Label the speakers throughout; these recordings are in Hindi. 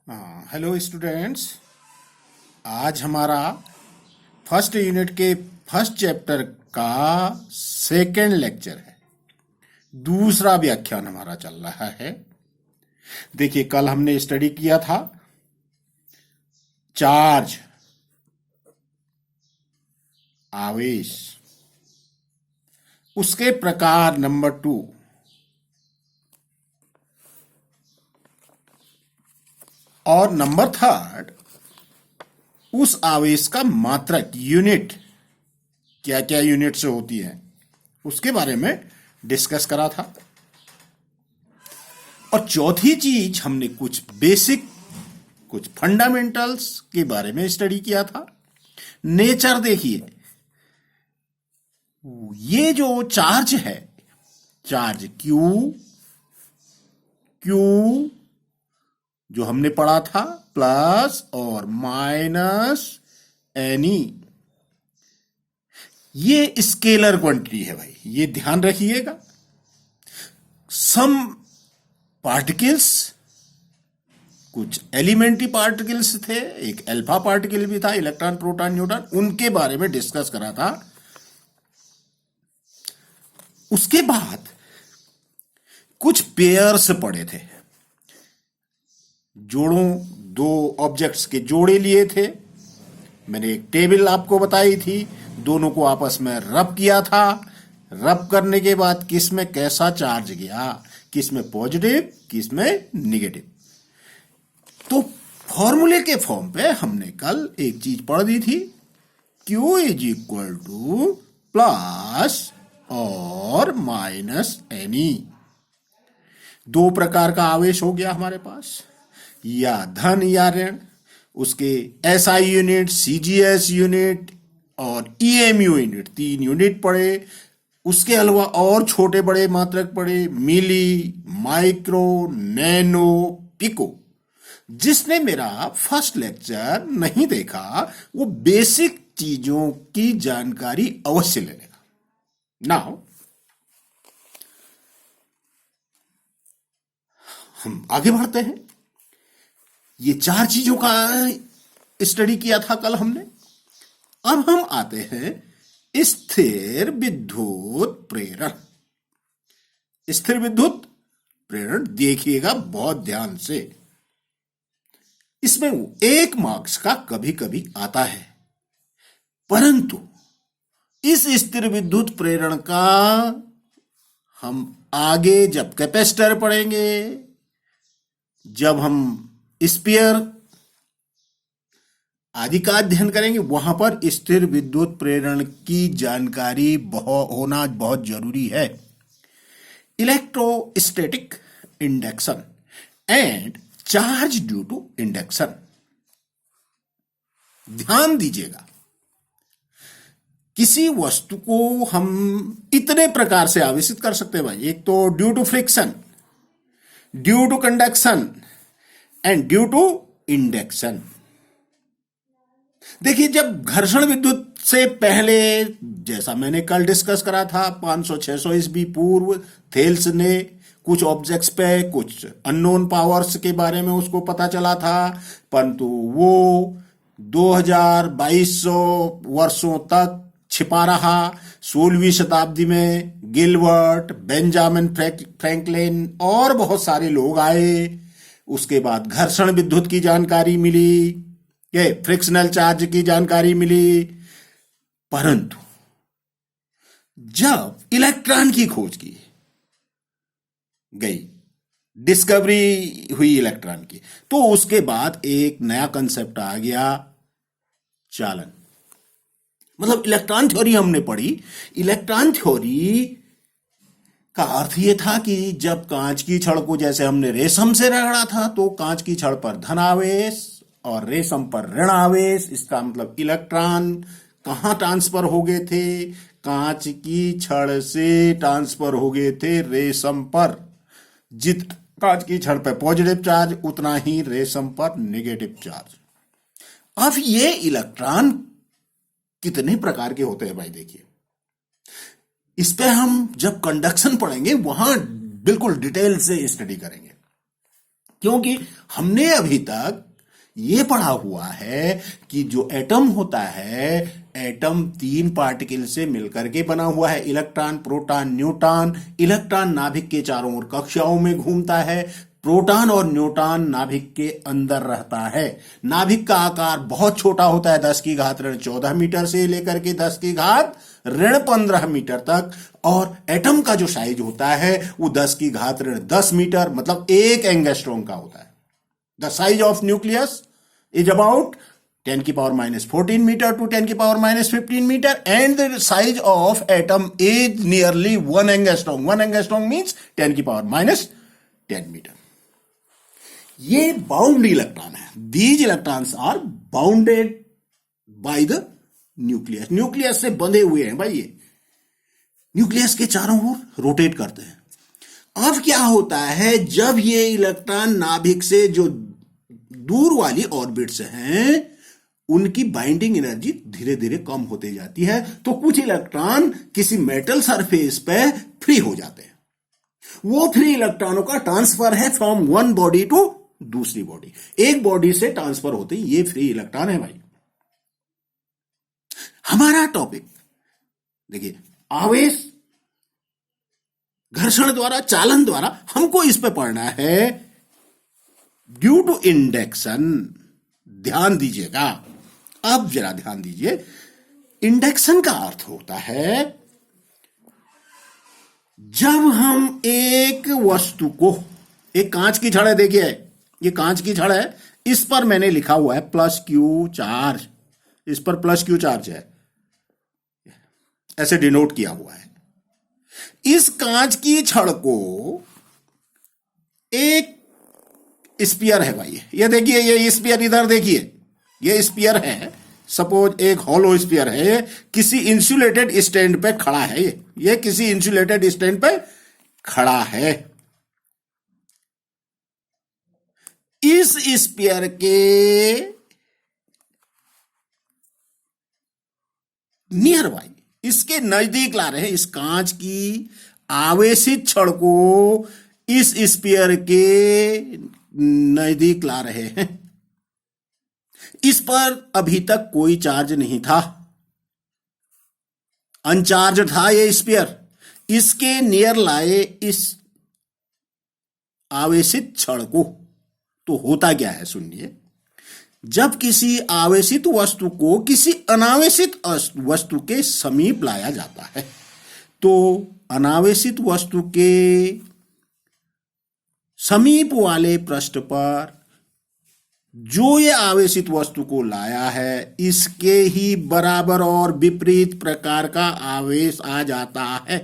Speaker 1: Hello students. आज हमारा फर्स्ट यूनिट के फर्स्ट चैप्टर का सेकेंड लेक्चर है। दूसरा व्याख्यान हमारा चल रहा है। देखिए, कल हमने स्टडी किया था चार्ज, आवेश, उसके प्रकार नंबर 2 और नंबर 3 उस आवेश का मात्रक यूनिट क्या क्या यूनिट से होती है उसके बारे में डिस्कस करा था। और चौथी चीज हमने कुछ बेसिक, कुछ फंडामेंटल्स के बारे में स्टडी किया था। नेचर देखिए, ये जो चार्ज है, चार्ज क्यू जो हमने पढ़ा था, प्लस और माइनस एनी, ये स्केलर क्वांटिटी है भाई, ये ध्यान रखिएगा। सम पार्टिकल्स, कुछ एलिमेंट्री पार्टिकल्स थे, एक अल्फा पार्टिकल भी था, इलेक्ट्रॉन, प्रोटॉन, न्यूट्रॉन, उनके बारे में डिस्कस करा था। उसके बाद कुछ पेयर्स पढ़े थे, जोड़ों, दो ऑब्जेक्ट्स के जोड़े लिए थे। मैंने एक टेबल आपको बताई थी, दोनों को आपस में रब किया था। रब करने के बाद किस में कैसा चार्ज गया, किस में पॉजिटिव, किस में निगेटिव। तो फॉर्मूले के फॉर्म पे हमने कल एक चीज पढ़ दी थी, Q is equal to plus और माइनस एनी। दो प्रकार का आवेश हो गया हमारे पास, या धन या ऋण। उसके SI यूनिट, CGS यूनिट और EMU यूनिट, 3 यूनिट पढ़े। उसके अलावा और छोटे बड़े मात्रक पढ़े, मिली, माइक्रो, नैनो, पिको। जिसने मेरा फर्स्ट लेक्चर नहीं देखा वो बेसिक चीजों की जानकारी अवश्य ले लेगा। नाउ हम आगे बढ़ते हैं। ये 4 चीजों का स्टडी किया था कल हमने। अब हम आते हैं स्थिर विद्युत प्रेरण। स्थिर विद्युत प्रेरण देखिएगा बहुत ध्यान से, इसमें 1 मार्क्स का कभी कभी आता है, परंतु इस स्थिर विद्युत प्रेरण का हम आगे जब कैपेसिटर पढ़ेंगे, जब हम स्फीयर आदि का अध्ययन करेंगे, वहां पर स्थिर विद्युत प्रेरण की जानकारी होना बहुत जरूरी है। Electrostatic induction and charge due to induction. ध्यान दीजिएगा, किसी वस्तु को हम इतने प्रकार से आवेशित कर सकते हैं भाई। एक तो due to friction, due to conduction and due to induction. देखिए, जब घर्षण विद्युत से पहले, जैसा मैंने कल डिस्कस करा था, 500-600 ईस्वी पूर्व थेल्स ने कुछ ऑब्जेक्ट्स पे कुछ अननोन पावर्स के बारे में उसको पता चला था, परंतु वो 2200 वर्षों तक छिपा रहा। 16वीं शताब्दी में गिलबर्ट, बेंजामिन फ्रैंकलिन और बहुत सारे लोग आए। उसके बाद घर्षण विद्युत की जानकारी मिली, ये फ्रिक्शनल चार्ज की जानकारी मिली। परंतु जब इलेक्ट्रॉन की खोज की गई, डिस्कवरी हुई इलेक्ट्रॉन की, तो उसके बाद एक नया कंसेप्ट आ गया, चालन। मतलब इलेक्ट्रॉन थ्योरी हमने पढ़ी। इलेक्ट्रॉन थ्योरी का अर्थ यह था कि जब कांच की छड़ को जैसे हमने रेशम से रगड़ा था, तो कांच की छड़ पर धन आवेश और रेशम पर ऋण आवेश। इसका मतलब इलेक्ट्रॉन कहां ट्रांसफर हो गए थे? कांच की छड़ से ट्रांसफर हो गए थे रेशम पर। जित कांच की छड़ पर पॉजिटिव चार्ज, उतना ही रेशम पर नेगेटिव चार्ज। अब ये इलेक्ट्रॉन कितने प्रकार के होते हैं भाई, देखिए। इस पे हम जब कंडक्शन पढ़ेंगे वहां बिल्कुल डिटेल से स्टडी करेंगे। क्योंकि हमने अभी तक ये पढ़ा हुआ है कि जो एटम होता है, एटम 3 पार्टिकल से मिलकर के बना हुआ है, इलेक्ट्रॉन, प्रोटॉन, न्यूट्रॉन। इलेक्ट्रॉन नाभिक के चारों ओर कक्षाओं में घूमता है, प्रोटॉन और न्यूट्रॉन नाभिक के अंदर रहता है। नाभिक का आकार बहुत छोटा होता है, 10 की घात ऋण 14 मीटर से लेकर के 10 की घात ऋण 15 मीटर तक। और एटम का जो साइज होता है वो 10 की घात ऋण 10 मीटर, मतलब 1 एंगस्ट्रॉम का होता है। The size of nucleus is about 10 की पावर माइनस 14 मीटर to 10 की power minus 15 metre, and the size of atom is nearly 1 angstrom. 1 angstrom means 10 की पावर माइनस 10 मीटर। ये बाउंड इलेक्ट्रॉन है। These electrons are bounded by the nucleus. Nucleus से बंधे हुए हैं भाई, ये न्यूक्लियस के चारों ओर रोटेट करते हैं। अब क्या होता है, जब ये इलेक्ट्रॉन नाभिक से जो दूर वाली ऑर्बिट्स हैं उनकी बाइंडिंग एनर्जी धीरे धीरे कम होते जाती है, तो कुछ इलेक्ट्रॉन किसी मेटल सरफेस पे फ्री हो जाते हैं। वो फ्री इलेक्ट्रॉनों का ट्रांसफर है फ्रॉम वन बॉडी टू दूसरी बॉडी। एक बॉडी से ट्रांसफर होते ही ये फ्री इलेक्ट्रॉन है भाई। हमारा टॉपिक देखिए, आवेश, घर्षण द्वारा, चालन द्वारा, हमको इस पे पढ़ना है ड्यू टू इंडक्शन। ध्यान दीजिएगा, अब जरा ध्यान दीजिए। इंडक्शन का अर्थ होता है जब हम एक वस्तु को, एक कांच की छड़ है, देखिए ये कांच की छड़ है, इस पर मैंने लिखा हुआ है प्लस क्यू चार्ज, इस पर प्लस क्यू चार्ज है, ऐसे डिनोट किया हुआ है। इस कांच की छड़ को एक स्पीयर है भाई, ये देखिए, ये स्पीयर इधर देखिए, ये स्पीयर है। सपोज एक हॉलो स्पीयर है, किसी इंसुलेटेड स्टैंड पे खड़ा है, ये किसी इंसुलेटेड स्टैंड पे खड़ा है। इस स्पीयर के नियर बाई, इसके नजदीक ला रहे हैं, इस कांच की आवेशित छड़ को इस स्पीयर के नजदीक ला रहे हैं। इस पर अभी तक कोई चार्ज नहीं था, अनचार्ज था ये स्पीयर। इसके नियर लाए इस आवेशित छड़ को, तो होता क्या है सुनिए। जब किसी आवेशित वस्तु को किसी अनावेशित वस्तु के समीप लाया जाता है, तो अनावेशित वस्तु के समीप वाले पृष्ठ पर जो ये आवेशित वस्तु को लाया है, इसके ही बराबर और विपरीत प्रकार का आवेश आ जाता है।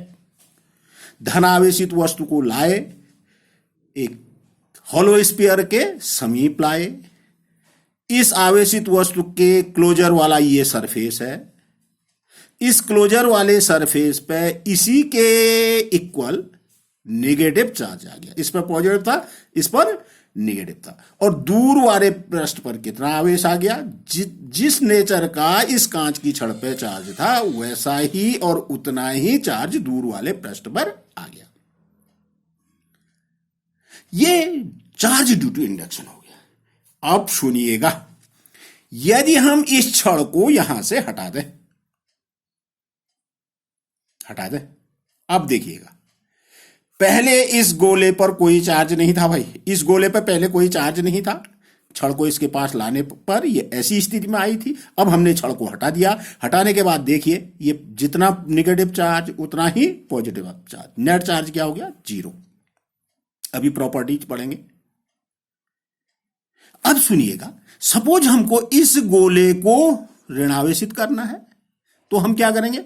Speaker 1: धनावेशित वस्तु को लाए, एक हॉलो स्फीयर के समीप लाए, इस आवेशित वस्तु के क्लोजर वाला ये सरफेस है, इस क्लोजर वाले सरफेस पे इसी के इक्वल नेगेटिव चार्ज आ गया। इस पर पॉजिटिव था, इस पर नेगेटिव था, और दूर वाले पृष्ठ पर कितना आवेश आ गया, जिस नेचर का इस कांच की छड़ पे चार्ज था वैसा ही और उतना ही चार्ज दूर वाले पृष्ठ पर आ गया। ये चार्ज ड्यू टू इंडक्शन हो गया। अब सुनिएगा, यदि हम इस छड़ को यहां से हटा दें, अब देखिएगा, पहले इस गोले पर कोई चार्ज नहीं था भाई, इस गोले पर पहले कोई चार्ज नहीं था। छड़ को इसके पास लाने पर ये ऐसी स्थिति में आई थी। अब हमने छड़ को हटा दिया, हटाने के बाद देखिए ये जितना नेगेटिव चार्ज उतना ही पॉजिटिव चार्ज, नेट चार्ज क्या हो गया, 0। अभी प्रॉपर्टीज पढ़ेंगे। अब सुनिएगा, सपोज हमको इस गोले को ऋणावेशित करना है, तो हम क्या करेंगे,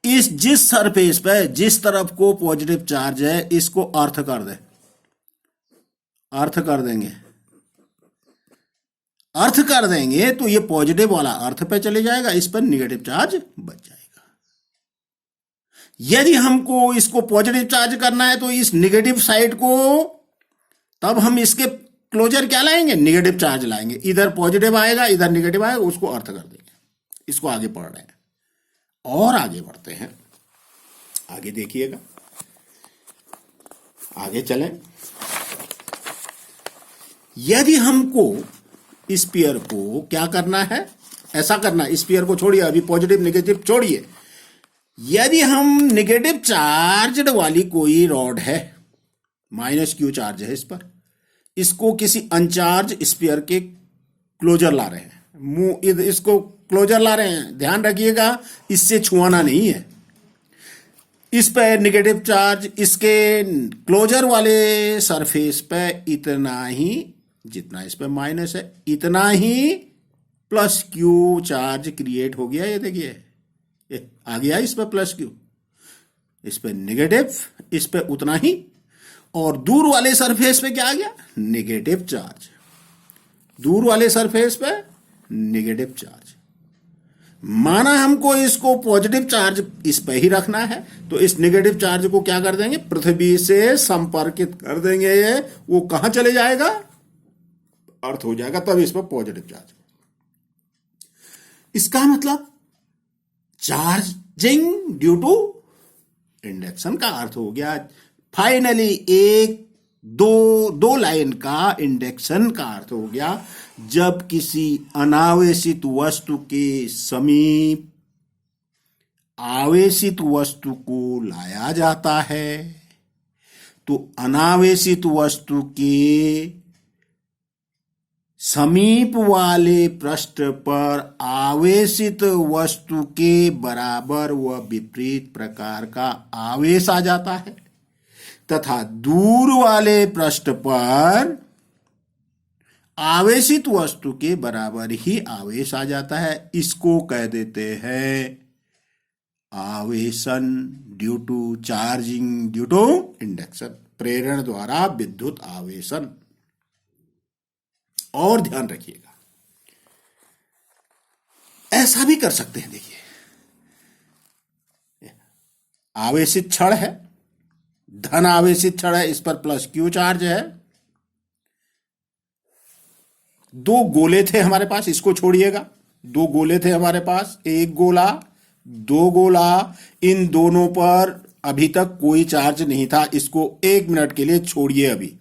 Speaker 1: इस जिस सरफेस पे जिस तरफ को पॉजिटिव चार्ज है इसको अर्थ कर देंगे, अर्थ कर देंगे तो ये पॉजिटिव वाला अर्थ पे चले जाएगा, इस पर नेगेटिव चार्ज बच जाएगा। यदि हमको इसको पॉजिटिव चार्ज करना है तो इस नेगेटिव साइड को, तब हम इसके क्लोजर क्या लाएंगे, नेगेटिव चार्ज लाएंगे। इधर पॉजिटिव आएगा, इधर नेगेटिव आएगा, उसको अर्थ कर देंगे। इसको आगे पढ़ रहे हैं और आगे बढ़ते हैं। आगे देखिएगा, आगे चलें। यदि हमको स्फीयर को क्या करना है, ऐसा करना है, स्फीयर को छोड़िए, अभी पॉजिटिव नेगेटिव छोड़िए, यदि हम नेगेटिव चार्ज वाली कोई रॉड है, -q चार्ज है इस पर, इसको किसी अनचार्ज स्फीयर के क्लोजर ला रहे हैं, इसको क्लोजर ला रहे हैं, ध्यान रखिएगा इससे छुआना नहीं है, इस पे नेगेटिव चार्ज, इसके क्लोजर वाले सरफेस पे इतना ही, जितना इस पे माइनस है इतना ही +q चार्ज क्रिएट हो गया। ये देखिए ये आ गया इस पे +q, इस पे नेगेटिव, इस पे उतना ही, और दूर वाले सरफेस पे क्या आ गया, नेगेटिव चार्ज, दूर वाले सरफेस पे नेगेटिव चार्ज। माना हमको इसको पॉजिटिव चार्ज इस पे ही रखना है, तो इस नेगेटिव चार्ज को क्या कर देंगे, पृथ्वी से संपर्कित कर देंगे, वो कहां चले जाएगा, अर्थ हो जाएगा, तब इस पर पॉजिटिव चार्ज। इसका मतलब चार्जिंग ड्यू टू इंडक्शन का अर्थ हो गया। फाइनली एक दो लाइन का इंडक्शन का अर्थ हो गया, जब किसी अनावेशित वस्तु के समीप आवेशित वस्तु को लाया जाता है, तो अनावेशित वस्तु के समीप वाले पृष्ठ पर आवेशित वस्तु के बराबर व विपरीत प्रकार का आवेश आ जाता है, तथा दूर वाले पृष्ठ पर आवेशित वस्तु के बराबर ही आवेश आ जाता है। इसको कह देते हैं आवेशन due to charging due to induction, प्रेरण द्वारा विद्युत आवेशन। और ध्यान रखिएगा ऐसा भी कर सकते हैं, देखिए आवेशित छड़ है, धन आवेशित छड़ है, इस पर +q चार्ज है, दो गोले थे हमारे पास, इसको छोड़िएगा, दो गोले थे हमारे पास, एक गोला, दो गोला, इन दोनों पर अभी तक कोई चार्ज नहीं था, इसको 1 मिनट के लिए छोड़िए। अभी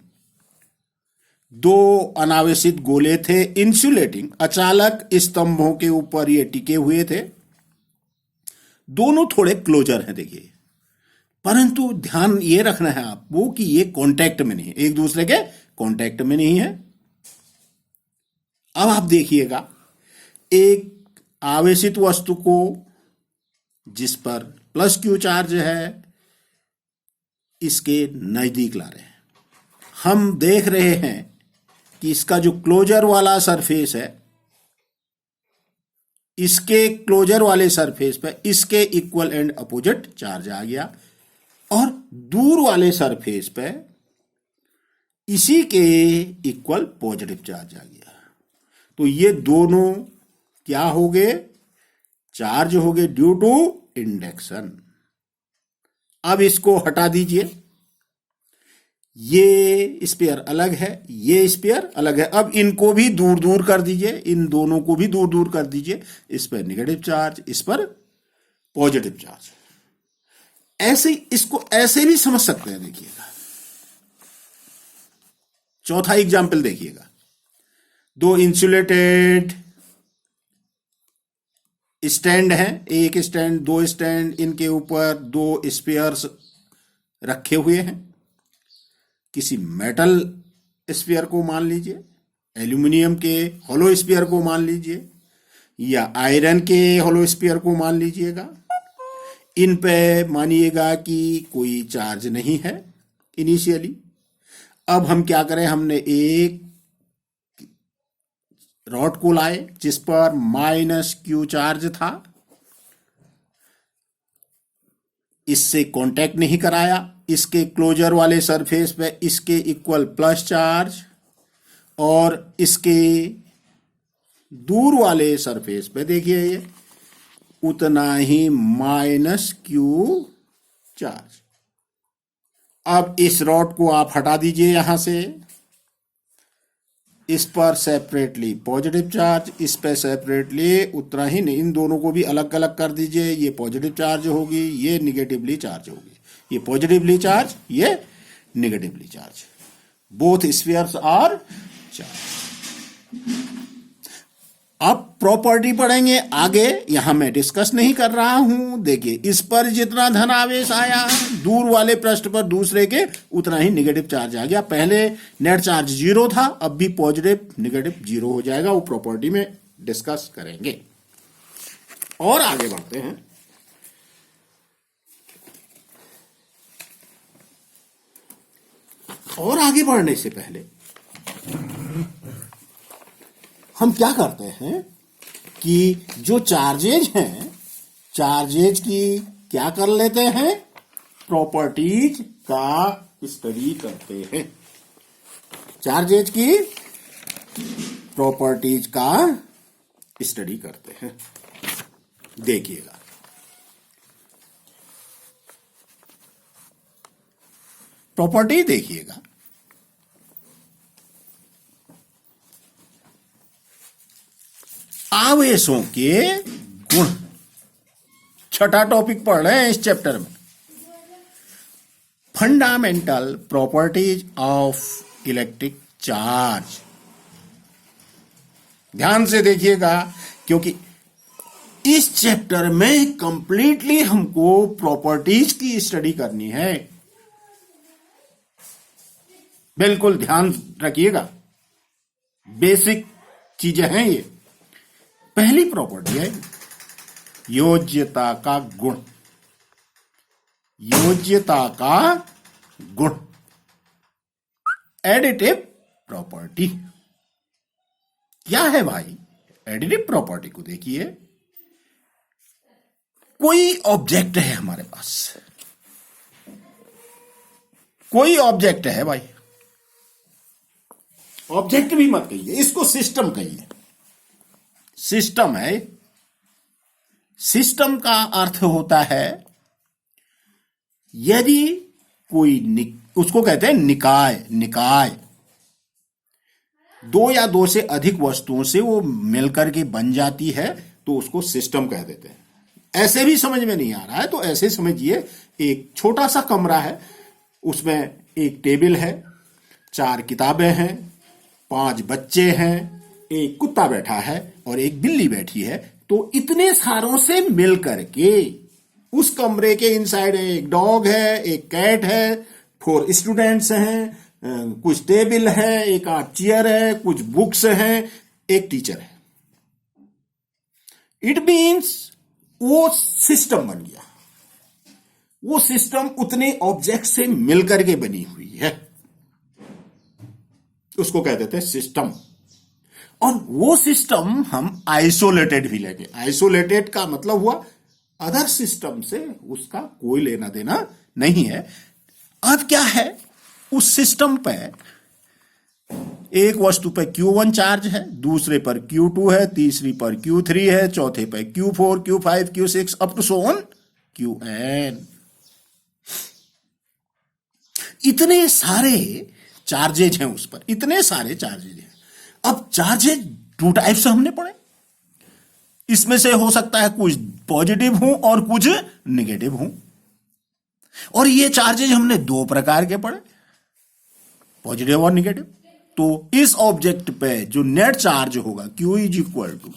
Speaker 1: दो अनावेशित गोले थे इंसुलेटिंग, अचानक स्तंभों के ऊपर ये टिके हुए थे, दोनों थोड़े क्लोजर हैं देखिए, परंतु ध्यान ये रखना है आपको कि ये कांटेक्ट में नहीं है, एक दूसरे के कांटेक्ट में नहीं है। अब आप देखिएगा एक आवेशित वस्तु को जिस पर +q चार्ज है, इसके नजदीक ला रहे हैं, हम देख रहे हैं कि इसका जो क्लोजर वाला सरफेस है, इसके क्लोजर वाले सरफेस पे इसके इक्वल एंड अपोजिट चार्ज आ गया, और दूर वाले सरफेस पे इसी के इक्वल पॉजिटिव चार्ज आ गया। तो ये दोनों क्या हो गए, चार्ज हो गए ड्यू टू इंडक्शन। अब इसको हटा दीजिए, ये स्पेयर अलग है, ये स्पेयर अलग है, अब इनको भी दूर दूर कर दीजिए, इन दोनों को भी दूर दूर कर दीजिए, इस पर नेगेटिव चार्ज, इस पर पॉजिटिव चार्ज। ऐसे इसको ऐसे भी समझ सकते हैं, देखिएगा चौथा एग्जाम्पल देखिएगा, दो इंसुलेटेड स्टैंड हैं, एक स्टैंड, दो स्टैंड, इनके ऊपर दो स्पेयर्स रखे हुए हैं, किसी मेटल स्फीयर को मान लीजिए, एल्यूमिनियम के होलो स्फीयर को मान लीजिए, या आयरन के होलो स्फीयर को मान लीजिएगा। इन पे मानिएगा कि कोई चार्ज नहीं है इनिशियली। अब हम क्या करें, हमने एक रॉड को लाए जिस पर -q चार्ज था, इससे कांटेक्ट नहीं कराया, इसके क्लोजर वाले सरफेस पे इसके इक्वल प्लस चार्ज, और इसके दूर वाले सरफेस पे देखिए ये उतना ही -q चार्ज। अब इस रॉड को आप हटा दीजिए यहां से, इस पर सेपरेटली पॉजिटिव चार्ज, इस पे सेपरेटली उतना ही नहीं, इन दोनों को भी अलग अलग कर दीजिए, ये पॉजिटिव चार्ज होगी, ये निगेटिवली चार्ज होगी, ये पॉजिटिवली चार्ज, ये negatively charge. Both spheres are charge. अब प्रॉपर्टी पढ़ेंगे आगे, यहां मैं डिस्कस नहीं कर रहा हूं। देखिए, इस पर जितना धन आवेश आया, दूर वाले पृष्ठ पर दूसरे के उतना ही नेगेटिव चार्ज आ गया। पहले नेट चार्ज 0 था, अब भी पॉजिटिव नेगेटिव 0 हो जाएगा। वो प्रॉपर्टी में डिस्कस करेंगे और आगे बढ़ते हैं। और आगे बढ़ने से पहले हम क्या करते हैं कि जो चार्जेज हैं, चार्जेज की क्या कर लेते हैं, प्रॉपर्टीज का स्टडी करते हैं। चार्जेज की प्रॉपर्टीज का स्टडी करते हैं। देखिएगा, प्रॉपर्टी देखिएगा। आवेशों के गुण, छठा टॉपिक पढ़ रहे हैं इस चैप्टर में। Fundamental properties of electric charge. ध्यान से देखिएगा, क्योंकि इस चैप्टर में कंप्लीटली हमको प्रॉपर्टीज की स्टडी करनी है। बिल्कुल ध्यान रखिएगा, बेसिक चीजें हैं ये। पहली प्रॉपर्टी है योज्यता का गुण। योज्यता का गुण, एडिटिव प्रॉपर्टी। क्या है भाई एडिटिव प्रॉपर्टी? को देखिए, कोई ऑब्जेक्ट है हमारे पास, कोई ऑब्जेक्ट है भाई, ऑब्जेक्ट भी मत कहिए, इसको सिस्टम कहिए। सिस्टम है। सिस्टम का अर्थ होता है यदि कोई उसको कहते हैं निकाय। निकाय दो या दो से अधिक वस्तुओं से वो मिलकर के बन जाती है, तो उसको सिस्टम कह देते हैं। ऐसे भी समझ में नहीं आ रहा है तो ऐसे समझिए, एक छोटा सा कमरा है, उसमें एक टेबल है, 4 किताबें हैं, 5 बच्चे हैं, एक कुत्ता बैठा है और एक बिल्ली बैठी है। तो इतने सारों से मिल करके उस कमरे के इनसाइड एक डॉग है, एक कैट है, 4 स्टूडेंट्स हैं, कुछ टेबल है, एक 8 चेयर है, कुछ बुक्स हैं, एक टीचर है। इट मीन्स वो सिस्टम बन गया। वो सिस्टम उतने ऑब्जेक्ट से मिलकर के बनी हुई है, उसको कह देते हैं सिस्टम। और वो सिस्टम हम आइसोलेटेड भी लेंगे। आइसोलेटेड का मतलब हुआ अदर सिस्टम से उसका कोई लेना देना नहीं है। अब क्या है, उस सिस्टम पे एक वस्तु पे Q1 चार्ज है, दूसरे पर Q2 है, तीसरी पर Q3 है, चौथे पे Q4, Q5, Q6 up to so on Qn। इतने सारे चार्जेज हैं उस पर, इतने सारे चार्जेज हैं। अब चार्जेज 2 टाइप से हमने पढ़े। इसमें से हो सकता है कुछ पॉजिटिव हो और कुछ नेगेटिव हो। और ये चार्जेज हमने 2 प्रकार के पढ़े, पॉजिटिव और नेगेटिव। तो इस ऑब्जेक्ट पे जो नेट चार्ज होगा Q is equal to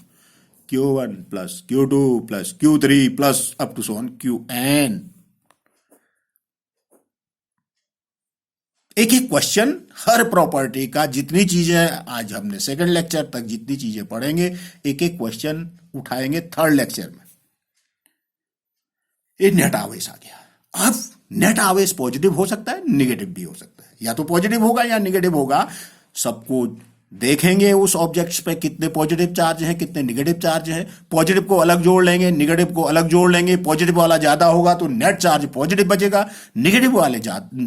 Speaker 1: Q1 plus Q2 plus Q3 plus up to so on Qn। एक एक क्वेश्चन हर प्रॉपर्टी का, जितनी चीजें आज हमने सेकंड लेक्चर तक जितनी चीजें पढ़ेंगे, एक एक क्वेश्चन उठाएंगे थर्ड लेक्चर में। ये नेट आवेश आ गया। अब नेट आवेश पॉजिटिव हो सकता है, नेगेटिव भी हो सकता है। या तो पॉजिटिव होगा या नेगेटिव होगा। सबको देखेंगे उस ऑब्जेक्ट्स पे कितने पॉजिटिव चार्ज हैं, कितने नेगेटिव चार्ज हैं। पॉजिटिव को अलग जोड़ लेंगे, नेगेटिव को अलग जोड़ लेंगे। पॉजिटिव वाला ज्यादा होगा तो नेट चार्ज पॉजिटिव बचेगा, नेगेटिव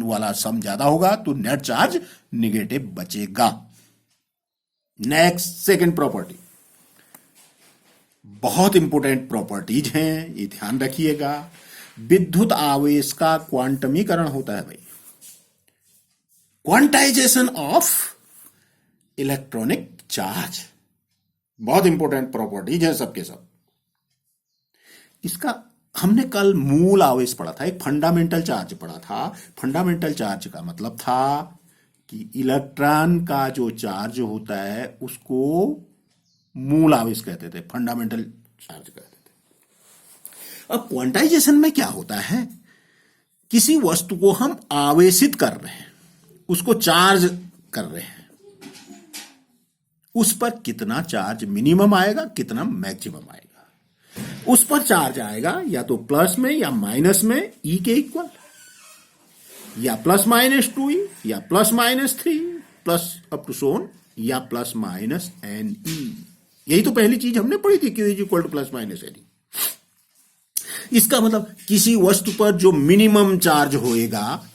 Speaker 1: वाला सम ज्यादा होगा तो नेट चार्ज नेगेटिव बचेगा। नेक्स्ट सेकंड प्रॉपर्टी, बहुत इंपॉर्टेंट प्रॉपर्टीज हैं, ये ध्यान रखिएगा। विद्युत आवेश का क्वांटमीकरण होता है भाई, क्वांटाइजेशन ऑफ इलेक्ट्रॉनिक चार्ज। बहुत इंपॉर्टेंट प्रॉपर्टीज है सबके सब। इसका हमने कल मूल आवेश पढ़ा था, एक फंडामेंटल चार्ज पढ़ा था। फंडामेंटल चार्ज का मतलब था कि इलेक्ट्रॉन का जो चार्ज होता है उसको मूल आवेश कहते थे, फंडामेंटल चार्ज कहते थे। अब क्वांटाइजेशन में क्या होता है, किसी वस्तु को हम आवेशित कर रहे हैं, उसको चार्ज कर रहे हैं, उस पर कितना चार्ज मिनिमम आएगा, कितना मैक्सिमम आएगा। उस पर चार्ज आएगा या तो प्लस में या माइनस में ई के इक्वल, या प्लस माइनस 2e, या plus minus 3 plus up to सोन, या प्लस माइनस एन ई। यही तो पहली चीज हमने पढ़ी थी, Q is equal to plus minus N E. इसका मतलब किसी वस्तु पर जो मिनिमम चार्ज होएगा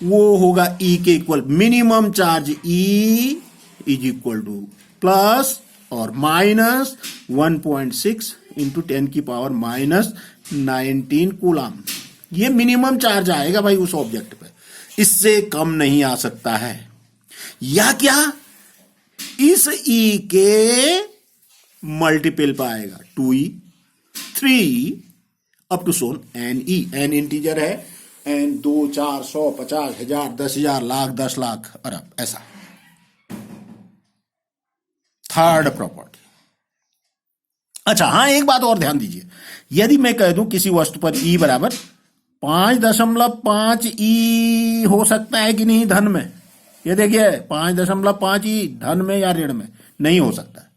Speaker 1: वो होगा ई के equal, minimum charge E is equal to plus और माइनस 1.6 इंटू 10 की पावर माइनस 19 कूलम। ये मिनिमम चार्ज आएगा भाई उस ऑब्जेक्ट पे, इससे कम नहीं आ सकता है। या क्या, इस ई के मल्टीपल पे आएगा, 2e 3 up to so on N E. N integer है, एन 2 4 100 50 1000 10,000 लाख 10 लाख अरब, ऐसा। Third property. अच्छा हाँ, एक बात और ध्यान दीजिए, यदि मैं कह दूं किसी वस्तु पर ई बराबर 5.5 ई हो सकता है कि नहीं धन में, ये देखिए 5.5 ई धन में या ऋण में नहीं हो सकता।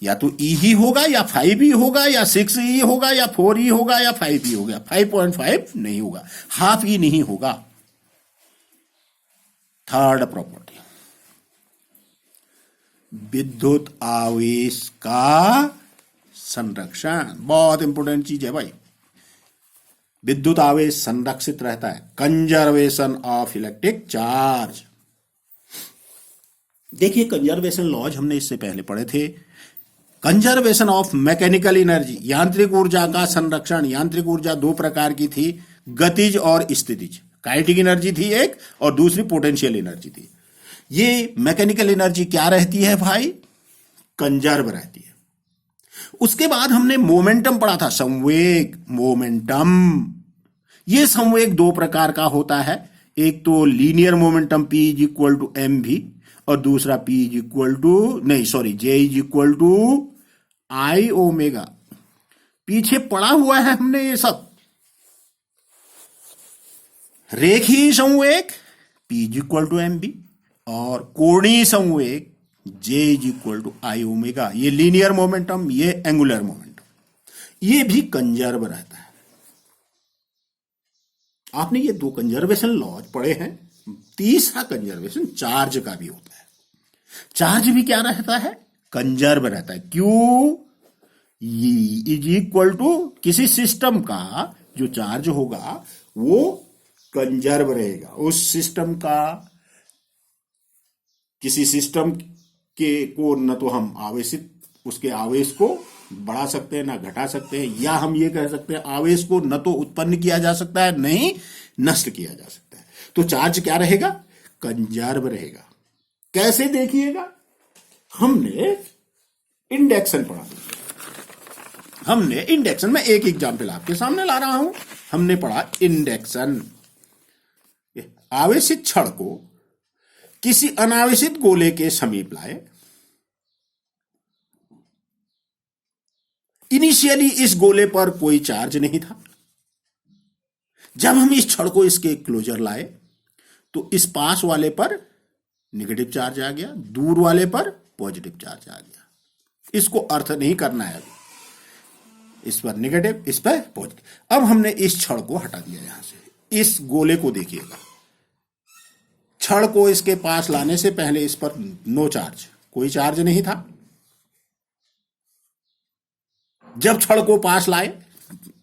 Speaker 1: या तो ई ही होगा, या 5e होगा, या 6e होगा, या 4e होगा, या 5e होगा। 5.5 नहीं होगा, हाफ ई नहीं होगा। थर्ड प्रॉपर्टी, विद्युत आवेश का संरक्षण, बहुत इंपॉर्टेंट चीज है भाई। विद्युत आवेश संरक्षित रहता है, कंजर्वेशन ऑफ इलेक्ट्रिक चार्ज। देखिए कंजर्वेशन लॉज हमने इससे पहले पढ़े थे। कंजर्वेशन ऑफ मैकेनिकल एनर्जी, यांत्रिक ऊर्जा का संरक्षण। यांत्रिक ऊर्जा दो प्रकार की थी, गतिज और स्थितिज। काइनेटिक एनर्जी थी एक, और दूसरी पोटेंशियल एनर्जी थी। ये मैकेनिकल एनर्जी क्या रहती है भाई, कंजर्व रहती है। उसके बाद हमने मोमेंटम पढ़ा था, संवेग, मोमेंटम। ये संवेग दो प्रकार का होता है, एक तो linear momentum P is equal to M भी, और दूसरा P is equal to J is equal to I omega. पीछे पढ़ा हुआ है हमने ये सब। रेखीय संवेग P is equal to M B, और कोणीय संवेग J is equal to I omega. ये लीनियर मोमेंटम, ये एंगुलर मोमेंटम, ये भी कंजर्व रहता है। आपने ये दो कंजर्वेशन लॉज पढ़े हैं। तीसरा कंजर्वेशन चार्ज का भी होता है। चार्ज भी क्या रहता है, कंजर्व रहता है। क्यों, इज इक्वल टू किसी सिस्टम का जो चार्ज होगा वो कंजर्व रहेगा। उस सिस्टम का, किसी सिस्टम के को न तो हम आवेशित, उसके आवेश को बढ़ा सकते हैं, ना घटा सकते हैं, या हम ये कह सकते हैं आवेश को न तो उत्पन्न किया जा सकता है, नहीं नष्ट किया जा सकता है। तो चार्ज क्या रहेगा, कंजर्व रहेगा। कैसे देखिएगा, हमने इंडक्शन पढ़ा। हमने इंडक्शन में एक एग्जाम्पल आपके सामने ला रहा हूं। हमने पढ़ा इंडक्शन, आवेशित छड़ को किसी अनावेशित गोले के समीप लाए। इनिशियली इस गोले पर कोई चार्ज नहीं था। जब हम इस छड़ को इसके क्लोजर लाए तो इस पास वाले पर नेगेटिव चार्ज आ गया, दूर वाले पर पॉजिटिव चार्ज आ गया। इसको अर्थ नहीं करना है, इस पर नेगेटिव, इस पर पॉजिटिव। अब हमने इस छड़ को हटा दिया यहां से। इस गोले को देखिएगा, छड़ को इसके पास लाने से पहले इस पर नो चार्ज, कोई चार्ज नहीं था। जब छड़ को पास लाए,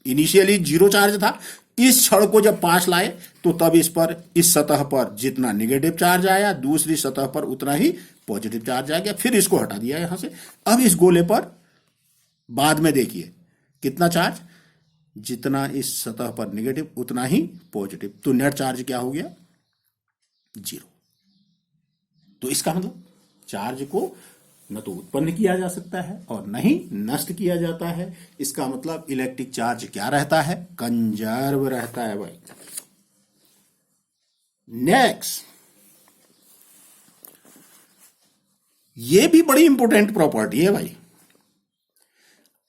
Speaker 1: इनिशियली 0 चार्ज था। इस छड़ को जब पास लाए तो तब इस पर, इस सतह पर जितना नेगेटिव चार्ज आया, दूसरी सतह पर उतना ही पॉजिटिव चार्ज आ गया। फिर इसको हटा दिया यहां से। अब इस गोले पर बाद में देखिए कितना चार्ज, जितना इस सतह पर नेगेटिव उतना ही पॉजिटिव। तो नेट चार्ज क्या हो गया, 0। तो इसका मतलब चार्ज को न तो उत्पन्न किया जा सकता है और न ही नष्ट किया जाता है। इसका मतलब इलेक्ट्रिक चार्ज क्या रहता है, कंजर्व रहता है भाई। नेक्स्ट, ये भी बड़ी इंपॉर्टेंट प्रॉपर्टी है भाई।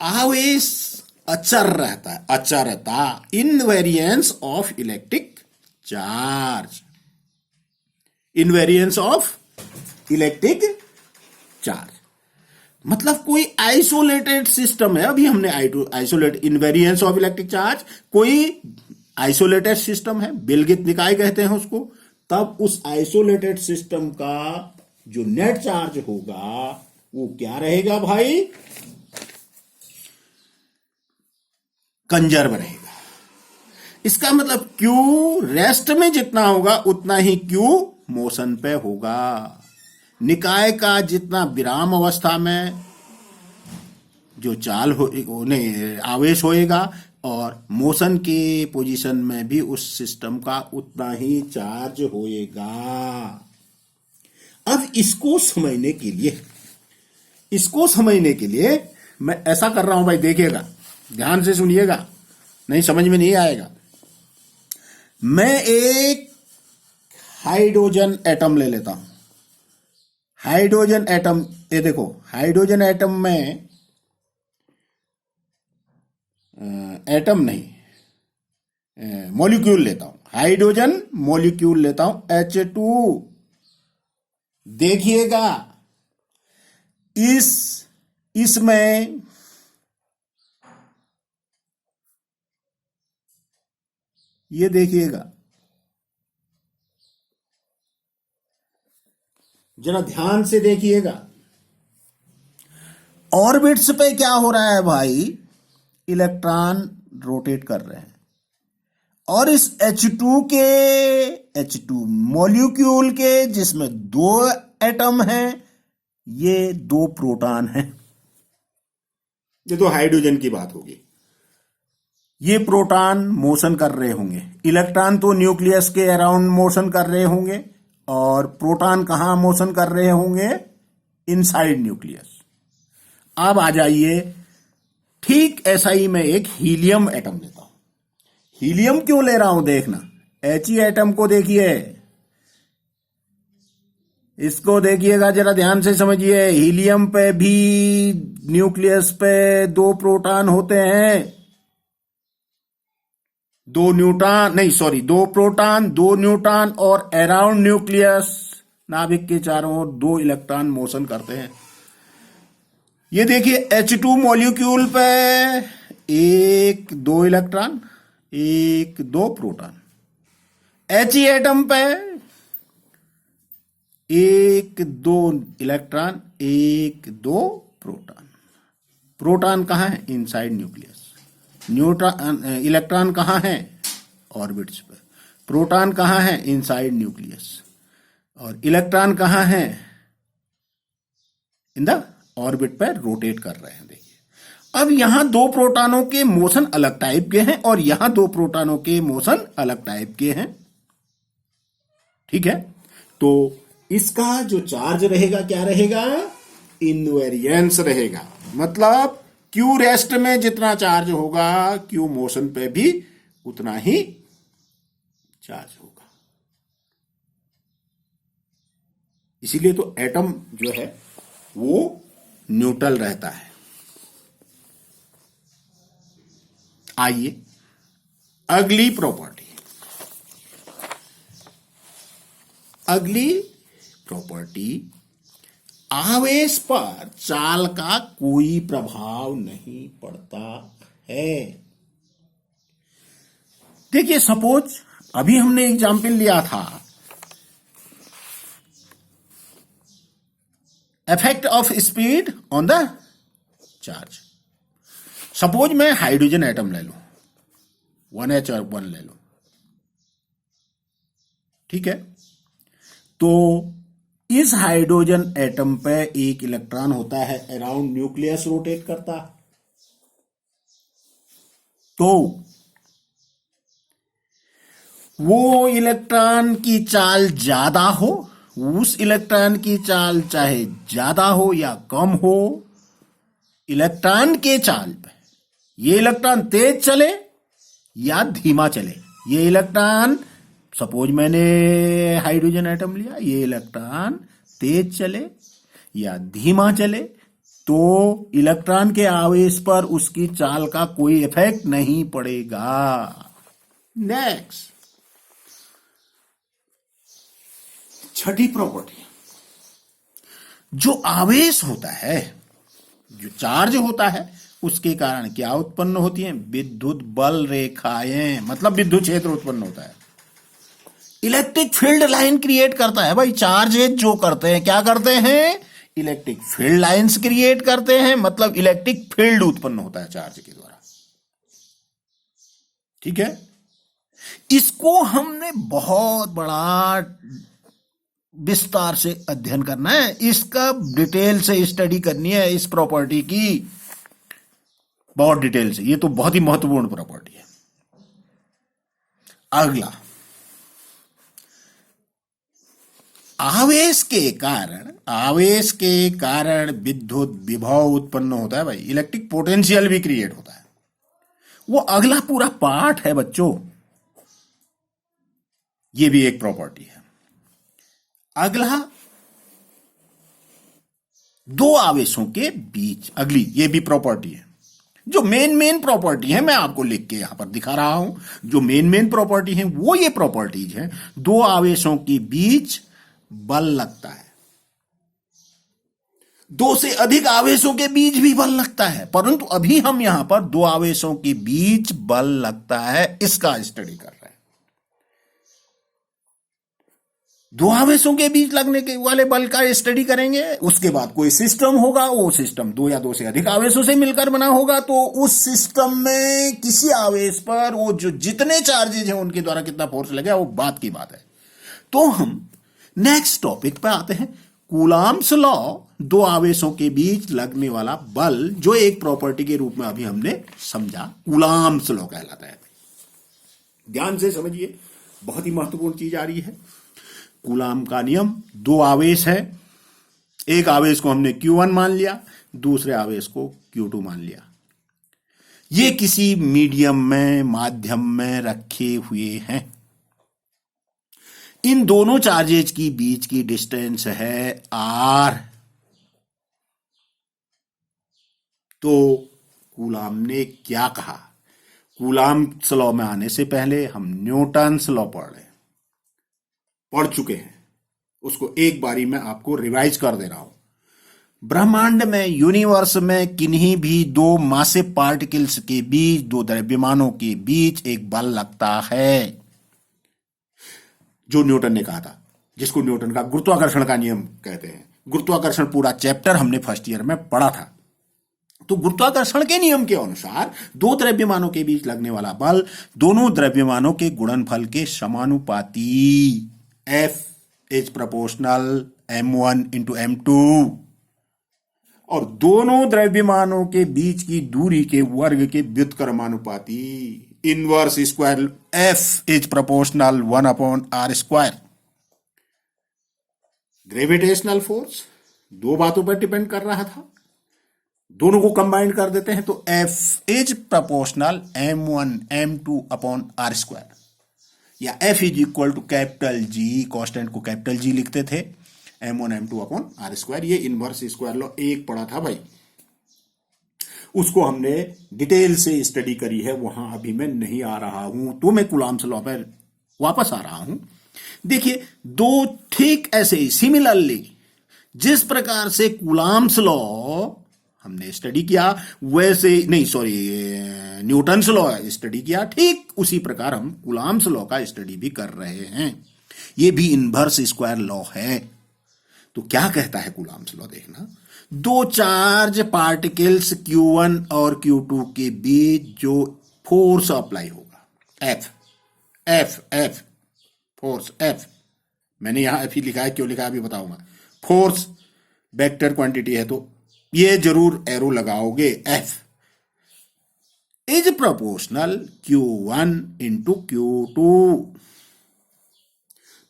Speaker 1: आवेश अचरता invariance of electric charge, invariance of electric charge मतलब कोई आइसोलेटेड सिस्टम है। अभी हमने isolate invariance of electric charge, कोई आइसोलेटेड सिस्टम है, विलगित निकाय कहते हैं उसको। तब उस आइसोलेटेड सिस्टम का जो नेट चार्ज होगा वो क्या रहेगा भाई? कंजर्व रहेगा। इसका मतलब क्यू रेस्ट में जितना होगा उतना ही क्यू मोशन पे होगा। निकाय का जितना विराम अवस्था में जो चाल हो आवेश होएगा और मोशन के पोजीशन में भी उस सिस्टम का उतना ही चार्ज होएगा। अब इसको समझने के लिए मैं ऐसा कर रहा हूं भाई, देखिएगा, ध्यान से सुनिएगा, नहीं समझ में नहीं आएगा। मैं एक हाइड्रोजन एटम ले लेता हूं। हाइड्रोजन एटम, ये देखो, हाइड्रोजन एटम में एटम नहीं, मॉलिक्यूल लेता हूं। हाइड्रोजन मॉलिक्यूल लेता हूं H2। देखिएगा इसमें ये देखिएगा, जरा ध्यान से देखिएगा, ऑर्बिट्स पे क्या हो रहा है भाई? इलेक्ट्रॉन रोटेट कर रहे हैं और इस H2 मॉलिक्यूल के जिसमें 2 एटम हैं, ये 2 प्रोटॉन हैं। ये तो हाइड्रोजन की बात होगी। ये प्रोटॉन मोशन कर रहे होंगे, इलेक्ट्रॉन तो न्यूक्लियस के अराउंड मोशन कर रहे होंगे और प्रोटॉन कहां मोशन कर रहे होंगे? Inside nucleus. अब आ जाइए, ठीक ऐसा ही मैं एक हीलियम एटम लेता हूं। हीलियम क्यों ले रहा हूं देखना, He एटम को देखिए, इसको देखिएगा, जरा ध्यान से समझिए। हीलियम पे भी न्यूक्लियस पे 2 प्रोटॉन होते हैं, 2 प्रोटॉन 2 न्यूट्रॉन और अराउंड न्यूक्लियस नाभिक के चारों ओर 2 इलेक्ट्रॉन मोशन करते हैं। ये देखिए H2 मॉलिक्यूल पे 1 2 इलेक्ट्रॉन 1 2 प्रोटॉन। He एटम पे 1 2 इलेक्ट्रॉन 1 2 प्रोटॉन। प्रोटॉन कहां है? Inside nucleus. इलेक्ट्रॉन कहां है? ऑर्बिट्स पे। प्रोटॉन कहां है? Inside nucleus. और इलेक्ट्रॉन कहां है? इन द ऑर्बिट पर रोटेट कर रहे हैं। देखिए, अब यहां 2 प्रोटॉनों के मोशन अलग टाइप के हैं और यहां 2 प्रोटॉनों के मोशन अलग टाइप के हैं। ठीक है, तो इसका जो चार्ज रहेगा क्या रहेगा? इनवेरियंस रहेगा। मतलब क्यू रेस्ट में जितना चार्ज होगा, क्यू मोशन पे भी उतना ही चार्ज होगा। इसीलिए तो एटम जो है वो न्यूट्रल रहता है। आइए अगली प्रॉपर्टी। आवेश पर चाल का कोई प्रभाव नहीं पड़ता है। देखिए, सपोज अभी हमने एग्जाम्पल लिया था, effect of speed on the charge. Suppose मैं हाइड्रोजन एटम ले लूं, 1H और 1 ले लूं, ठीक है। तो इस हाइड्रोजन एटम पे 1 इलेक्ट्रॉन होता है, अराउंड न्यूक्लियस रोटेट करता है। तो वो इलेक्ट्रॉन की चाल ज्यादा हो, उस इलेक्ट्रॉन की चाल चाहे ज्यादा हो या कम हो, इलेक्ट्रॉन के चाल पे ये इलेक्ट्रॉन तेज चले या धीमा चले, ये इलेक्ट्रॉन, सपोज मैंने हाइड्रोजन एटम लिया, ये इलेक्ट्रॉन तेज चले या धीमा चले तो इलेक्ट्रॉन के आवेश पर उसकी चाल का कोई इफेक्ट नहीं पड़ेगा। नेक्स्ट, छठी प्रॉपर्टी, जो आवेश होता है, जो चार्ज होता है, उसके कारण क्या उत्पन्न होती है? विद्युत बल रेखाएं, मतलब विद्युत क्षेत्र उत्पन्न होता है। इलेक्ट्रिक फील्ड लाइन क्रिएट करता है भाई। चार्जेज जो करते हैं, क्या करते हैं? इलेक्ट्रिक फील्ड लाइंस क्रिएट करते हैं, मतलब इलेक्ट्रिक फील्ड उत्पन्न होता है चार्ज के द्वारा। ठीक है, इसको हमने बहुत बड़ा विस्तार से अध्ययन करना है, इसका डिटेल से स्टडी करनी है, इस प्रॉपर्टी की बहुत डिटेल से। ये तो बहुत ही महत्वपूर्ण प्रॉपर्टी है। अगला, आवेश के कारण विद्युत विभव उत्पन्न होता है भाई। इलेक्ट्रिक पोटेंशियल भी क्रिएट होता है। वो अगला पूरा पार्ट है बच्चों। ये भी एक प्रॉपर्टी है। अगला, दो आवेशों के बीच, अगली ये भी प्रॉपर्टी है। जो मेन प्रॉपर्टी है, मैं आपको लिख के यहां पर दिखा रहा हूं। जो मेन प्रॉपर्टी है वो ये प्रॉपर्टीज है। दो आवेशों के बीच बल लगता है, दो से अधिक आवेशों के बीच भी बल लगता है, परंतु अभी हम यहां पर दो आवेशों के बीच बल लगता है इसका स्टडी कर रहे हैं। दो आवेशों के बीच लगने के वाले बल का स्टडी करेंगे। उसके बाद कोई सिस्टम होगा, वो सिस्टम दो या दो से अधिक आवेशों से मिलकर बना होगा, तो उस सिस्टम में किसी आवेश पर वो जो जितने चार्जेज हैं उनके द्वारा कितना फोर्स लगेगा, वो बात की बात है। तो हम नेक्स्ट टॉपिक पे आते हैं, कूलॉम्स लॉ, दो आवेशों के बीच लगने वाला बल, जो एक प्रॉपर्टी के रूप में अभी हमने समझा, कूलॉम्स लॉ कहलाता है। ध्यान से समझिए, बहुत ही महत्वपूर्ण चीज आ रही है। कूलॉम का नियम, दो आवेश है, एक आवेश को हमने Q1 मान लिया, दूसरे आवेश को Q2 मान लिया। ये किसी मीडियम में, माध्यम में रखे हुए हैं। इन दोनों चार्जेज की बीच की डिस्टेंस है R। तो कूलॉम ने क्या कहा? कूलॉम्स लॉ में आने से पहले हम न्यूटन्स लॉ पढ़ चुके हैं। उसको एक बारी मैं आपको रिवाइज कर दे रहा हूं। ब्रह्मांड में, यूनिवर्स में किन्हीं भी दो मासिव पार्टिकल्स के बीच, दो द्रव्यमानों के बीच एक बल लगता है, जो न्यूटन ने कहा था, जिसको न्यूटन का गुरुत्वाकर्षण का नियम कहते हैं। गुरुत्वाकर्षण पूरा चैप्टर हमने फर्स्ट ईयर में पढ़ा था। तो गुरुत्वाकर्षण के नियम के अनुसार दो द्रव्यमानों के बीच लगने वाला बल दोनों द्रव्यमानों के गुणनफल के समानुपाती, F is proportional m1 into m2, और दोनों द्रव्यमानों के बीच की दूरी के वर्ग के व्युत्क्रमानुपाती, inverse square F is proportional 1/r²। Gravitational force दो बातों पर डिपेंड कर रहा था, दोनों को कंबाइन कर देते हैं तो F is proportional m1 m2/r², या F is equal to capital G, constant को कैपिटल G लिखते थे, m1 m2/r²। ये इनवर्स स्क्वायर लॉ एक पढ़ा था भाई, उसको हमने डिटेल से स्टडी करी है, वहां अभी मैं नहीं आ रहा हूं, तो मैं कूलॉम्स लॉ पर वापस आ रहा हूं। देखिए, दो ठीक ऐसे ही सिमिलरली जिस प्रकार से कूलॉम्स लॉ हमने स्टडी किया, वैसे नहीं, सॉरी, न्यूटन्स लॉ स्टडी किया, ठीक उसी प्रकार हम कूलॉम्स लॉ का स्टडी भी कर रहे हैं। ये भी इनवर्स स्क्वायर लॉ है। तो क्या कहता है कूलॉम्स लॉ? देखना, दो चार्ज पार्टिकल्स Q1 और Q2 के बीच जो फोर्स अप्लाई होगा, F फोर्स F, मैंने यहां F ही लिखा है, क्यों लिखा है अभी बताऊंगा। फोर्स वेक्टर क्वांटिटी है तो ये जरूर एरो लगाओगे, F is proportional Q1 into Q2।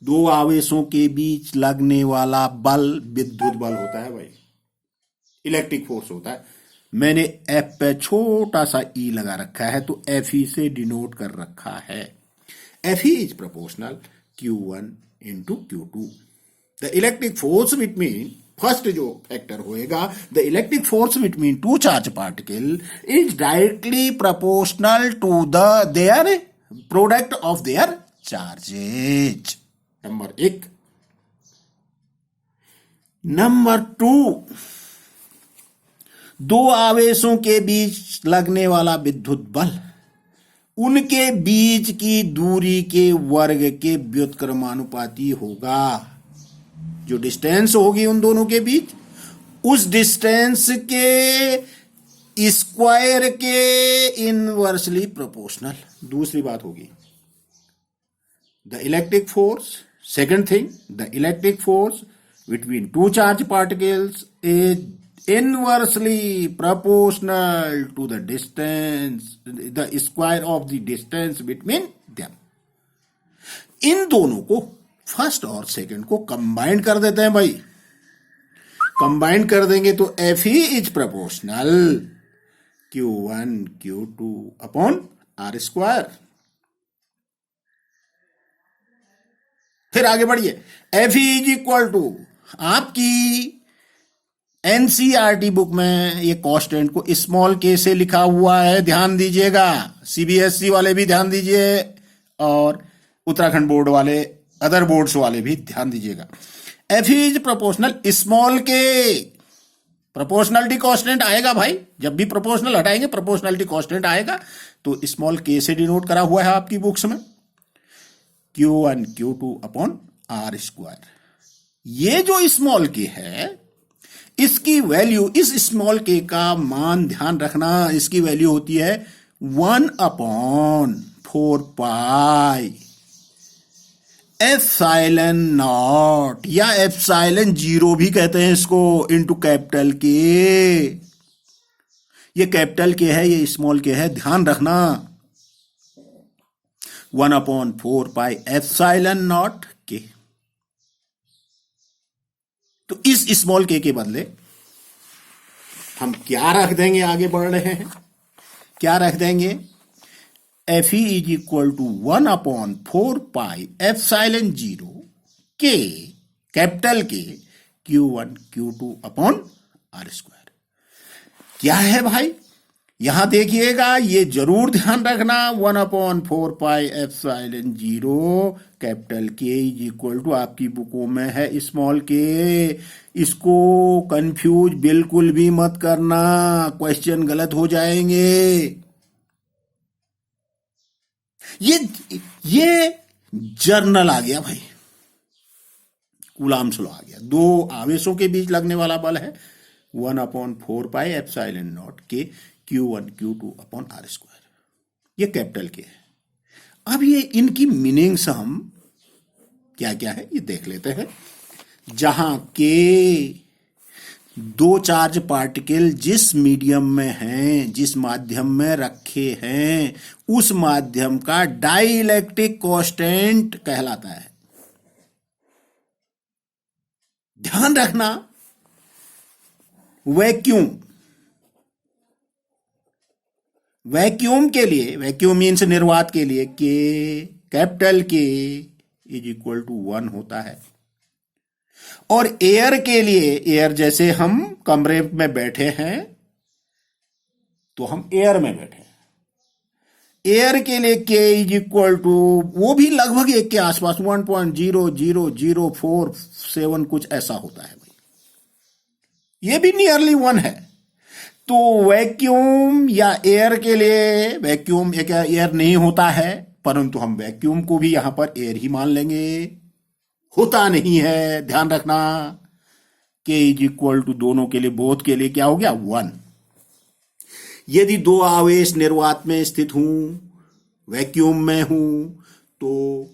Speaker 1: दो आवेशों के बीच लगने वाला बल विद्युत बल होता है भाई, इलेक्ट्रिक फोर्स होता है। मैंने F पे छोटा सा E लगा रखा है, तो Fe से डिनोट कर रखा है। Fe is proportional Q1 into Q2. The electric force between first जो फैक्टर होएगा, the electric force between two charge particle is directly proportional to the their product of their charges. Number 1। Number 2, दो आवेशों के बीच लगने वाला विद्युत बल उनके बीच की दूरी के वर्ग के व्युत्क्रमानुपाती होगा। जो डिस्टेंस होगी उन दोनों के बीच, उस डिस्टेंस के स्क्वायर के इनवर्सली प्रोपोर्शनल। दूसरी बात होगी the electric force, second thing, the electric force between two charge particles is inversely proportional to the distance, the square of the distance between them। इन दोनों को, फर्स्ट और सेकंड को कंबाइन कर देते हैं भाई। कंबाइन कर देंगे तो एफ ही is proportional Q1 Q2 upon R square. फिर आगे बढ़िए, एफ ही इज इक्वल टू, आपकी एनसीईआरटी बुक में ये कांस्टेंट को स्मॉल के से लिखा हुआ है, ध्यान दीजिएगा। सीबीएसई वाले भी ध्यान दीजिए और उत्तराखंड बोर्ड वाले, अदर बोर्ड्स वाले भी ध्यान दीजिएगा। एफ इज प्रोपोर्शनल स्मॉल के, प्रोपोर्शनलिटी कांस्टेंट आएगा भाई, जब भी प्रोपोर्शनल हटाएंगे प्रोपोर्शनलिटी कांस्टेंट आएगा, तो स्मॉल के से डिनोट करा हुआ है आपकी बुक्स में, Q1 Q2 upon R square. ये जो स्मॉल के है, इसकी वैल्यू, इस स्मॉल के का मान ध्यान रखना, इसकी वैल्यू होती है 1/4π एप्सिलॉन नॉट, या एप्सिलॉन 0 भी कहते हैं इसको, इनटू कैपिटल के। ये कैपिटल के है, ये स्मॉल के है, ध्यान रखना। 1/4π एप्सिलॉन नॉट के। तो इस स्मॉल के बदले हम क्या रख देंगे, आगे बढ़ रहे हैं, क्या रख देंगे, F E is equal to 1/4π epsilon 0 के, कैपिटल के, Q1 Q2 upon R square. क्या है भाई, यहां देखिएगा, ये जरूर ध्यान रखना, 1/4π एप्सिलॉन 0 कैपिटल के इज इक्वल टू, आपकी बुकों में है स्मॉल के। इसको कंफ्यूज बिल्कुल भी मत करना, क्वेश्चन गलत हो जाएंगे। ये जर्नल आ गया भाई, कूलाम्स लॉ आ गया। दो आवेशों के बीच लगने वाला बल है 1/4π epsilon naught K Q1 Q2 upon R square, ये कैपिटल के है। अब ये इनकी मीनिंग्स हम क्या क्या है ये देख लेते हैं। जहां के दो चार्ज पार्टिकल जिस मीडियम में हैं, जिस माध्यम में रखे हैं, उस माध्यम का डाइलेक्ट्रिक कांस्टेंट कहलाता है। ध्यान रखना, वैक्यूम, वैक्यूम के लिए, वैक्यूम मीन्स निर्वात के लिए, के कैपिटल के इज इक्वल टू 1 होता है। और एयर के लिए, एयर जैसे हम कमरे में बैठे हैं तो हम एयर में बैठे हैं, एयर के लिए के इज इक्वल टू, वो भी लगभग 1 के आसपास 1.00047 कुछ ऐसा होता है भाई, ये भी नियरली 1 है। तो वैक्यूम या एयर के लिए, वैक्यूम एक एयर नहीं होता है, परंतु हम वैक्यूम को भी यहां पर एयर ही मान लेंगे, होता नहीं है, ध्यान रखना। के इज इक्वल टू दोनों के लिए, बोथ के लिए क्या हो गया 1। यदि दो आवेश निर्वात में स्थित हूं, वैक्यूम में हूं, तो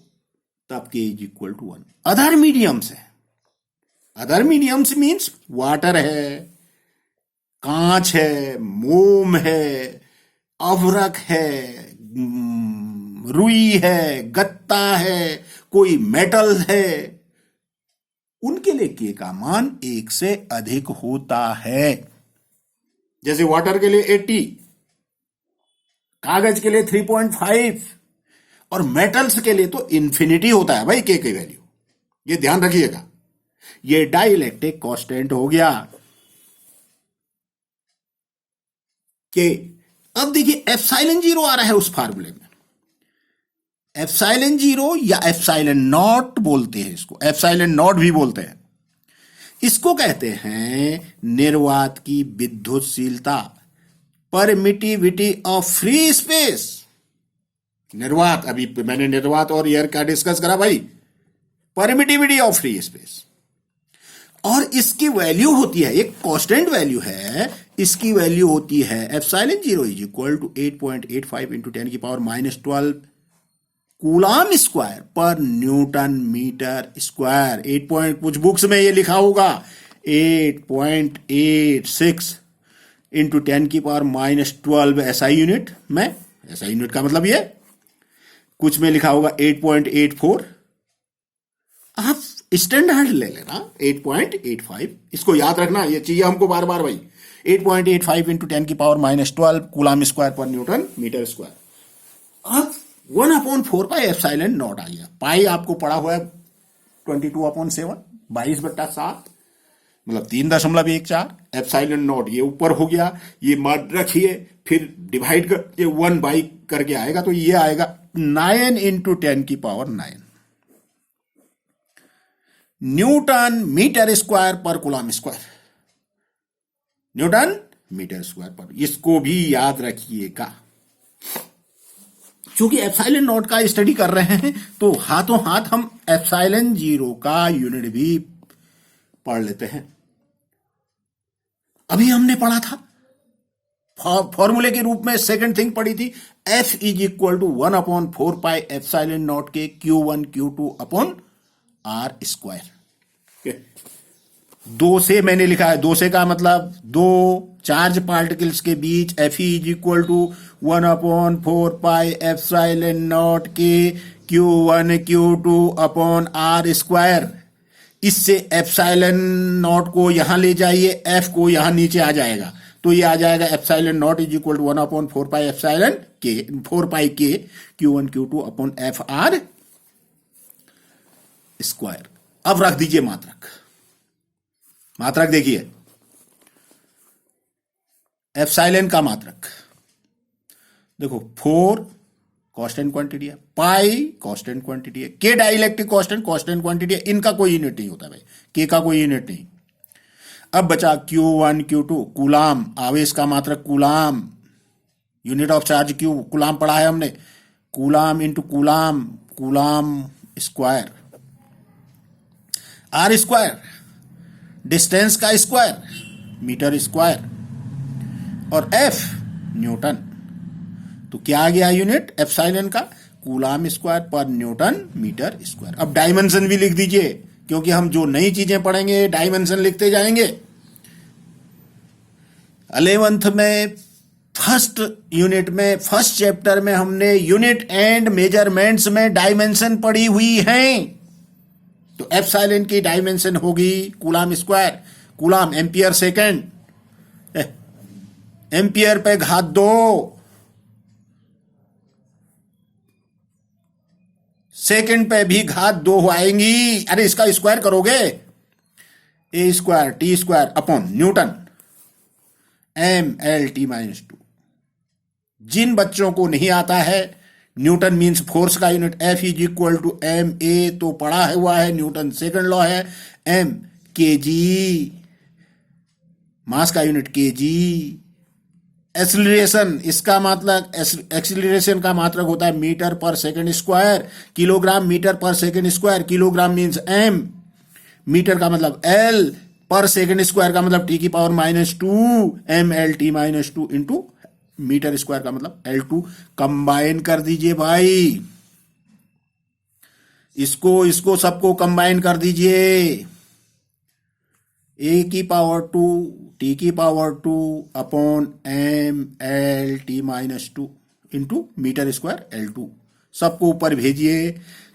Speaker 1: तब K is equal to 1। Other mediums है, अदर मीडियम्स मीन्स वाटर है, कांच है, मोम है, अभ्रक है, रुई है, गत्ता है, कोई मेटल है, उनके लिए के का मान 1 से अधिक होता है। जैसे वाटर के लिए 80, कागज के लिए 3.5 और मेटल्स के लिए तो इंफिनिटी होता है भाई के वैल्यू, ये ध्यान रखिएगा। ये डाइलेक्ट्रिक कांस्टेंट हो गया। कि अब देखिए एप्सिलॉन जीरो आ रहा है उस फार्मूले में। एप्सिलॉन जीरो या एप्सिलॉन नॉट बोलते हैं इसको, एप्सिलॉन नॉट भी बोलते हैं। इसको कहते हैं निर्वात की विद्युतशीलता, परमिटिविटी ऑफ फ्री स्पेस। निर्वात, अभी मैंने निर्वात और एयर का डिस्कस करा भाई, परमिटिविटी ऑफ फ्री स्पेस। और इसकी वैल्यू होती है, एक कांस्टेंट वैल्यू है, इसकी वैल्यू होती है epsilon zero is equal to 8.85 into 10 की पावर -12 कूलाम स्क्वायर पर न्यूटन मीटर स्क्वायर। 8 पॉइंट, कुछ बुक्स में ये लिखा होगा 8.86 इंटू 10 की पावर -12 एसआई यूनिट में। एसआई यूनिट का मतलब ये, कुछ में लिखा होगा 8.84। आप स्टैंडर्ड ले लेना 8.85, इसको याद रखना, ये चाहिए हमको बार बार भाई। 8.85 इंटू 10 की पावर -12 कूलाम स्क्वायर पर न्यूटन मीटर स्क्वायर। अब 1/4 पाई एप्सिलॉन नॉट आ गया। पाई आपको पड़ा हुआ है 22/7, 22/7, मतलब 3.14। एप्सिलॉन नॉट ये ऊपर हो गया, ये मत रखिए, फिर डिवाइड कर, ये 1 बाई करके आएगा, तो ये आएगा 9 इंटू 10 की पावर 9 न्यूटन मीटर स्क्वायर पर coulomb square. Newton metre square पर, इसको भी याद रखिएगा। क्योंकि एप्सिलॉन नॉट का स्टडी कर रहे हैं तो हाथों हाथ हम एप्सिलॉन जीरो का यूनिट भी पढ़ लेते हैं। अभी हमने पढ़ा था फॉर्मूले के रूप में, सेकंड थिंग पढ़ी थी, F is equal to 1/4 pi epsilon naught K Q1 Q2 upon R square. दो से मैंने लिखा है, दो से का मतलब दो चार्ज पार्टिकल्स के बीच F is equal to 1/4 pi epsilon naught K Q1 Q2 upon R square. इससे एप्सिलॉन नॉट को यहां ले जाइए, F को यहां नीचे आ जाएगा, तो ये आ जाएगा epsilon naught is equal to 1/4 pi epsilon K 4 पाई के Q1 Q2 upon FR square. अब रख दीजिए मात्रक। मात्रक देखिए, एप्सिलॉन का मात्रक देखो, 4 कांस्टेंट क्वांटिटी है, पाई कांस्टेंट क्वांटिटी है, के डाइलेक्ट्रिक कांस्टेंट कांस्टेंट क्वांटिटी है, इनका कोई यूनिट नहीं होता भाई, के का कोई यूनिट नहीं। अब बचा Q1 Q2, कूलाम, आवेश का मात्रक coulomb, unit of charge Q, coulomb पढ़ा है हमने, coulomb into coulomb, coulomb square, R square, distance का स्क्वायर, मीटर स्क्वायर, और F न्यूटन। तो क्या आ गया यूनिट एप्सिलॉन का? कूलाम स्क्वायर पर न्यूटन मीटर स्क्वायर। अब डायमेंशन भी लिख दीजिए, क्योंकि हम जो नई चीजें पढ़ेंगे डायमेंशन लिखते जाएंगे। 11th में फर्स्ट यूनिट में, फर्स्ट चैप्टर में हमने यूनिट एंड मेजरमेंट्स में डायमेंशन पढ़ी हुई हैं। तो एप्सिलॉन की डायमेंशन होगी coulomb square, coulomb ampere second, ampere पे घात 2, सेकेंड पे भी घात 2 आएंगी। अरे इसका स्क्वायर करोगे, A square T square upon newton MLT-2। जिन बच्चों को नहीं आता है न्यूटन मींस फोर्स का unit, F is equal to MA तो पढ़ा हुआ है, न्यूटन सेकंड लॉ है, M kg, मास का यूनिट kg। एक्सीलरेशन, इसका मतलब एक्सीलरेशन का मात्रक होता है मीटर पर सेकंड स्क्वायर, किलोग्राम मीटर पर second square, kilogram means m, metre का मतलब l, पर सेकंड स्क्वायर का मतलब t की power -2, MLT-2 into metre square का मतलब L2। कंबाइन कर दीजिए भाई, इसको सबको कंबाइन कर दीजिए। a की पावर 2 t की power 2 upon MLT-2 into metre square L2, सबको ऊपर भेजिए।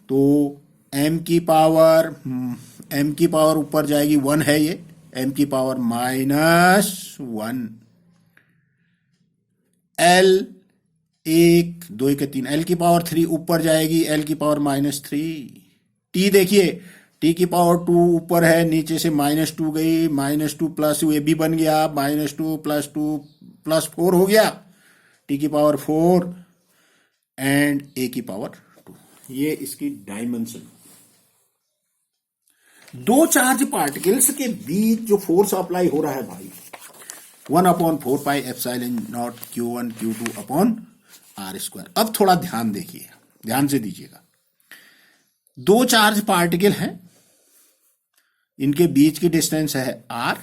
Speaker 1: तो m की पावर ऊपर जाएगी 1 है, ये m की पावर -1, L 1 2 के 3, L की पावर 3 ऊपर जाएगी, L की पावर -3। t देखिए टी की पावर 2 ऊपर है, नीचे से -2 गई, -2 प्लस ये भी बन गया, -2 + 2 + 4 हो गया, टी की पावर 4 एंड ए की पावर 2। ये इसकी डायमेंशन। दो चार्ज पार्टिकल्स के बीच जो फोर्स अप्लाई हो रहा है भाई, 1/4πε0 Q1 Q2/r²। अब थोड़ा ध्यान देखिए, ध्यान से दीजिएगा। दो चार्ज पार्टिकल हैं, इनके बीच की डिस्टेंस है r।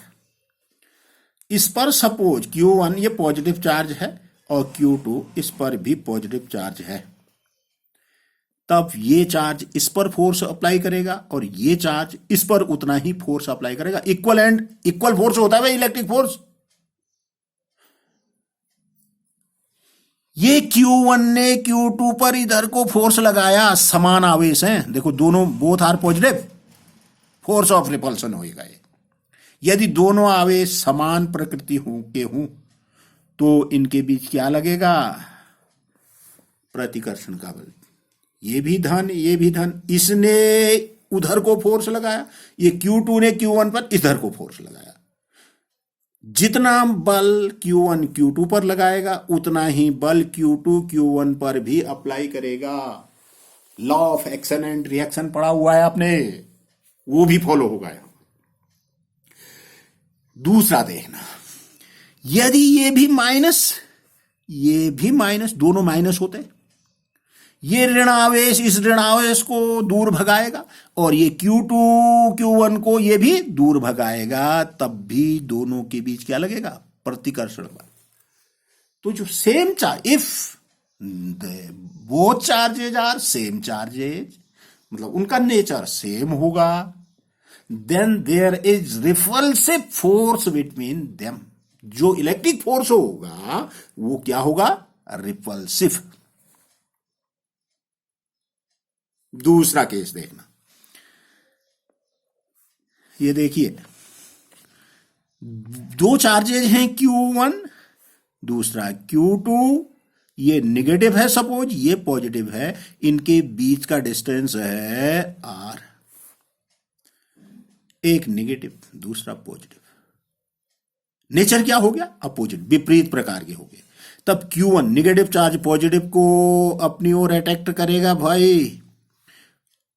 Speaker 1: इस पर सपोज Q1 ये पॉजिटिव चार्ज है और Q2 इस पर भी पॉजिटिव चार्ज है, तब ये चार्ज इस पर फोर्स अप्लाई करेगा और ये चार्ज इस पर उतना ही फोर्स अप्लाई करेगा। इक्वल एंड इक्वल फोर्स होता है भाई इलेक्ट्रिक फोर्स। ये Q1 ने Q2 पर इधर को फोर्स लगाया, समान आवेश हैं, देखो दोनों both are positive, force of repulsion होएगा ये। यदि दोनों आवेश समान प्रकृति के हों तो इनके बीच क्या लगेगा? प्रतिकर्षण का बल। ये भी धन, ये भी धन। इसने उधर को फोर्स लगाया, ये Q2 ने Q1 पर इधर को फोर्स लगाया। जितना बल Q1 Q2 पर लगाएगा उतना ही बल Q2 Q1 पर भी अप्लाई करेगा। Law of action and reaction पढ़ा हुआ है आपने, वो भी फॉलो होगा। दूसरा देखना, यदि ये भी माइनस, ये भी माइनस, दोनों माइनस होते, ये ऋण आवेश इस ऋण आवेश को दूर भगाएगा और ये Q2 Q1 को ये भी दूर भगाएगा, तब भी दोनों के बीच क्या लगेगा? प्रतिकर्षण बल। तो जो same charge, if both charges are same charges, मतलब उनका नेचर सेम होगा, then there is repulsive force between them. जो इलेक्ट्रिक फोर्स होगा वो क्या होगा? रिपल्सिव। दूसरा केस देखना, ये देखिए, दो चार्जेज हैं Q1, दूसरा Q2, ये निगेटिव है सपोज, ये पॉजिटिव है, इनके बीच का डिस्टेंस है r। एक निगेटिव, दूसरा पॉजिटिव। नेचर क्या हो गया? अपोजिट, विपरीत प्रकार के हो गए। तब Q1 निगेटिव चार्ज पॉजिटिव को अपनी ओर अट्रैक्ट करेगा भाई,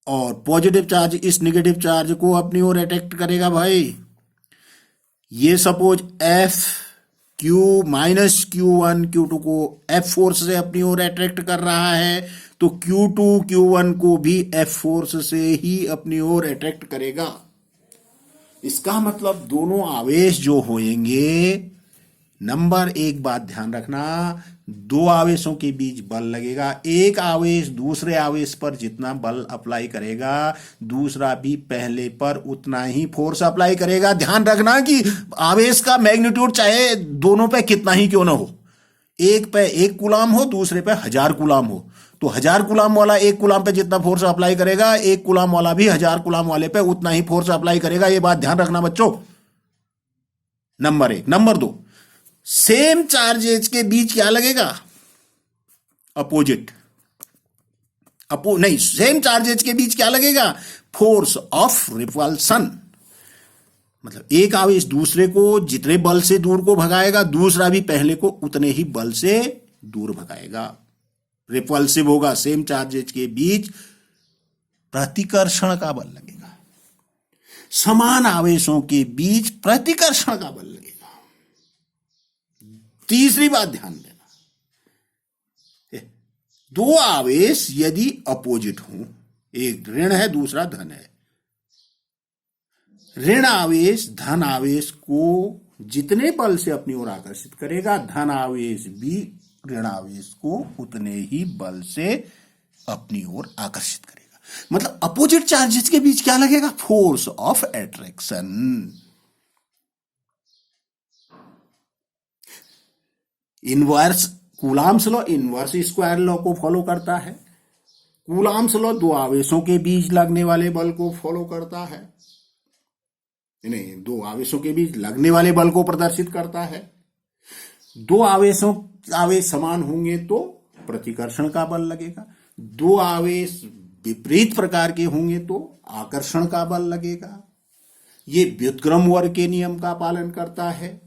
Speaker 1: और पॉजिटिव चार्ज इस निगेटिव चार्ज को अपनी ओर अट्रैक्ट करेगा भाई। ये suppose F Q minus Q1 Q2 को F फोर्स से अपनी ओर अट्रैक्ट कर रहा है, तो Q2 Q1 को भी F फोर्स से ही अपनी ओर अट्रैक्ट करेगा। इसका मतलब दोनों आवेश जो होंगे, नंबर एक बात ध्यान रखना, दो आवेशों के बीच बल लगेगा। एक आवेश दूसरे आवेश पर जितना बल अप्लाई करेगा, दूसरा भी पहले पर उतना ही फोर्स अप्लाई करेगा। ध्यान रखना कि आवेश का मैग्नीट्यूड चाहे दोनों पे कितना ही क्यों ना हो, एक पे 1 कूलाम हो, दूसरे पे 1000 कूलाम हो, तो 1000 कूलाम वाला 1 कूलाम पे जितना फोर्स अप्लाई करेगा, 1 कूलाम वाला भी 1000 कूलाम वाले पे उतना ही फोर्स अप्लाई करेगा। ये बात ध्यान रखना बच्चों, नंबर एक। नंबर दो, सेम चार्जेज के बीच क्या लगेगा? अपोजिट। नहीं, सेम चार्जेज के बीच क्या लगेगा? Force of repulsion. मतलब एक आवेश दूसरे को जितने बल से दूर को भगाएगा, दूसरा भी पहले को उतने ही बल से दूर भगाएगा। रिपल्सिव होगा। सेम चार्जेज के बीच प्रतिकर्षण का बल लगेगा, समान आवेशों के बीच प्रतिकर्षण का बल लगेगा। तीसरी बात ध्यान देना, दो आवेश यदि अपोजिट हों, एक ऋण है दूसरा धन है, ऋण आवेश धन आवेश को जितने बल से अपनी ओर आकर्षित करेगा, धन आवेश भी ऋण आवेश को उतने ही बल से अपनी ओर आकर्षित करेगा। मतलब अपोजिट चार्जेस के बीच क्या लगेगा? Force of attraction. Inverse coulombs law inverse square law को फॉलो करता है। कूलाम्स लॉ दो आवेशों के बीच लगने वाले बल को फॉलो करता है, नहीं, दो आवेशों के बीच लगने वाले बल को प्रदर्शित करता है। दो आवेश समान होंगे तो प्रतिकर्षण का बल लगेगा। दो आवेश विपरीत प्रकार के होंगे तो आकर्षण का बल लगेगा। ये व्युत्क्रम वर्ग के नियम का पालन करता है।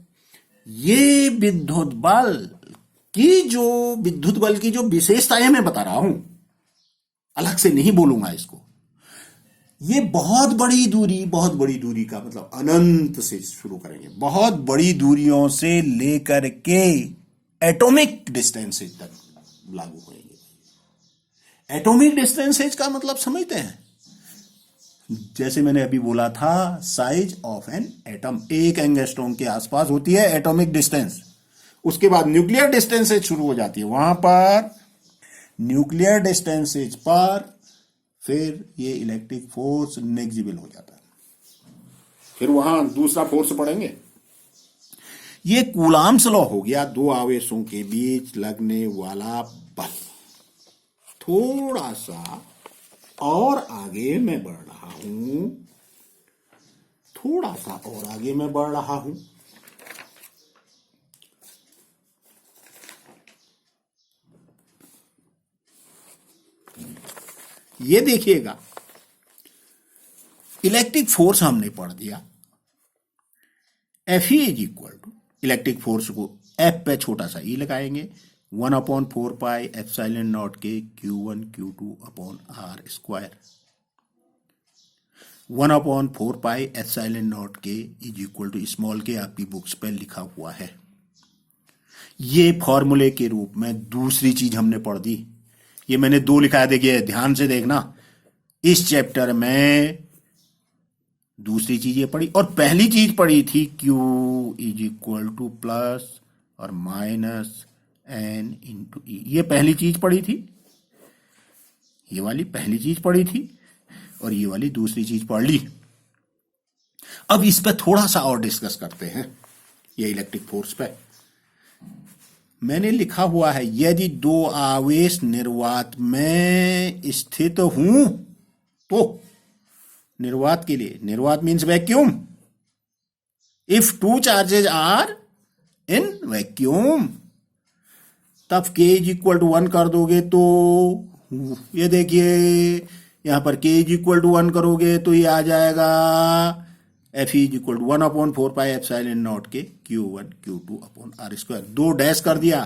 Speaker 1: ये विद्युत बल की जो विशेषताएं मैं बता रहा हूं, अलग से नहीं बोलूंगा इसको। ये बहुत बड़ी दूरी का मतलब अनंत से शुरू करेंगे, बहुत बड़ी दूरियों से लेकर के एटॉमिक डिस्टेंसेज तक लागू होंगे। एटॉमिक डिस्टेंसेज का मतलब समझते हैं? जैसे मैंने अभी बोला था, साइज ऑफ एन एटम, एक एंगस्ट्रॉम के आसपास होती है एटॉमिक डिस्टेंस। उसके बाद न्यूक्लियर डिस्टेंसेज शुरू हो जाती है। वहां पर न्यूक्लियर डिस्टेंसेज पर फिर ये इलेक्ट्रिक फोर्स नेग्जिबल हो जाता है। फिर वहां दूसरा फोर्स पढ़ेंगे। ये कूलाम्स लॉ हो गया, दो आवेशों के बीच लगने वाला बल। थोड़ा सा और आगे मैं बढ़ रहा हूं, थोड़ा सा और आगे मैं बढ़ रहा हूं। ये देखिएगा, इलेक्ट्रिक फोर्स हमने पढ़ दिया। F E is equal to, electric force को एफ पे छोटा सा ई लगाएंगे, 1/4 epsilon naught K Q1 Q2 upon R square. 1/4 epsilon naught K is equal to, small K आपकी बुक्स पे लिखा हुआ है। ये फॉर्मूले के रूप में दूसरी चीज हमने पढ़ दी। ये मैंने 2 लिखा है, देखिए ध्यान से देखना। इस चैप्टर में दूसरी चीज ये पढ़ी और पहली चीज पढ़ी थी Q is equal to plus और माइनस N इंटू E। ये पहली चीज पढ़ी थी, ये वाली पहली चीज पढ़ी थी और ये वाली दूसरी चीज पढ़ ली। अब इस पे थोड़ा सा और डिस्कस करते हैं। ये इलेक्ट्रिक फोर्स पे मैंने लिखा हुआ है, यदि 2 आवेश निर्वात में स्थित हूं तो, निर्वात के लिए, निर्वात means vacuum, if 2 charges are in vacuum, तब K इज इक्वल टू 1 कर दोगे तो ये देखिए यहां पर K इज इक्वल टू 1 करोगे तो ये आ जाएगा F is equal to 1/4 epsilon naught K Q1 Q2 upon R square. 2 dash कर दिया।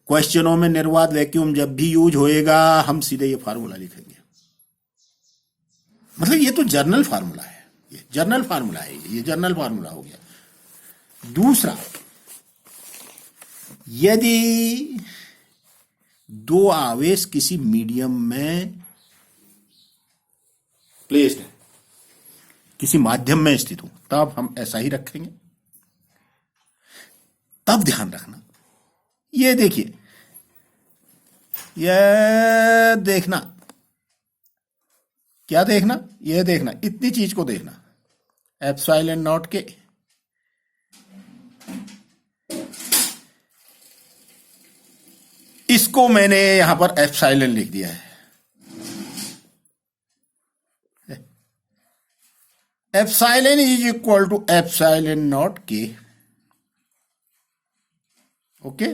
Speaker 1: क्वेश्चनों में निर्वात वैक्यूम जब भी यूज होएगा हम सीधे ये फार्मूला लिखेंगे। मतलब ये तो जर्नल फार्मूला है, ये जर्नल फार्मूला है, ये जर्नल फार्मूला हो गया। दूसरा, यदि 2 आवेश किसी मीडियम में प्लेस्ड है, किसी माध्यम में स्थित हो, तब हम ऐसा ही रखेंगे। तब ध्यान रखना, ये देखिए, ये देखना, क्या देखना, ये देखना, इतनी चीज को देखना, एप्सिलॉन नॉट के इसको मैंने यहां पर एप्सिलॉन लिख दिया है। Epsilon is equal to epsilon naught K, okay.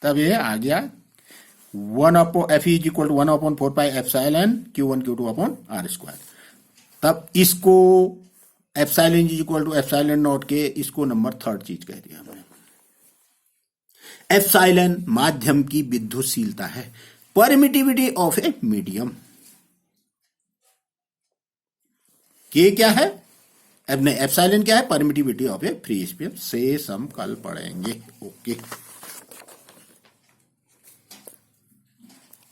Speaker 1: तब ये आ गया 1/F is equal to 1/4 epsilon Q1 Q2 upon R square. तब इसको epsilon is equal to epsilon naught K, इसको नंबर 3rd चीज कह दिया हमने। एप्सिलॉन माध्यम की विद्युतशीलता है, परमिटिविटी ऑफ ए मीडियम। के क्या है, अब नहीं, एप्सिलॉन क्या है, permittivity of A free space. से हम कल पढ़ेंगे, ओके।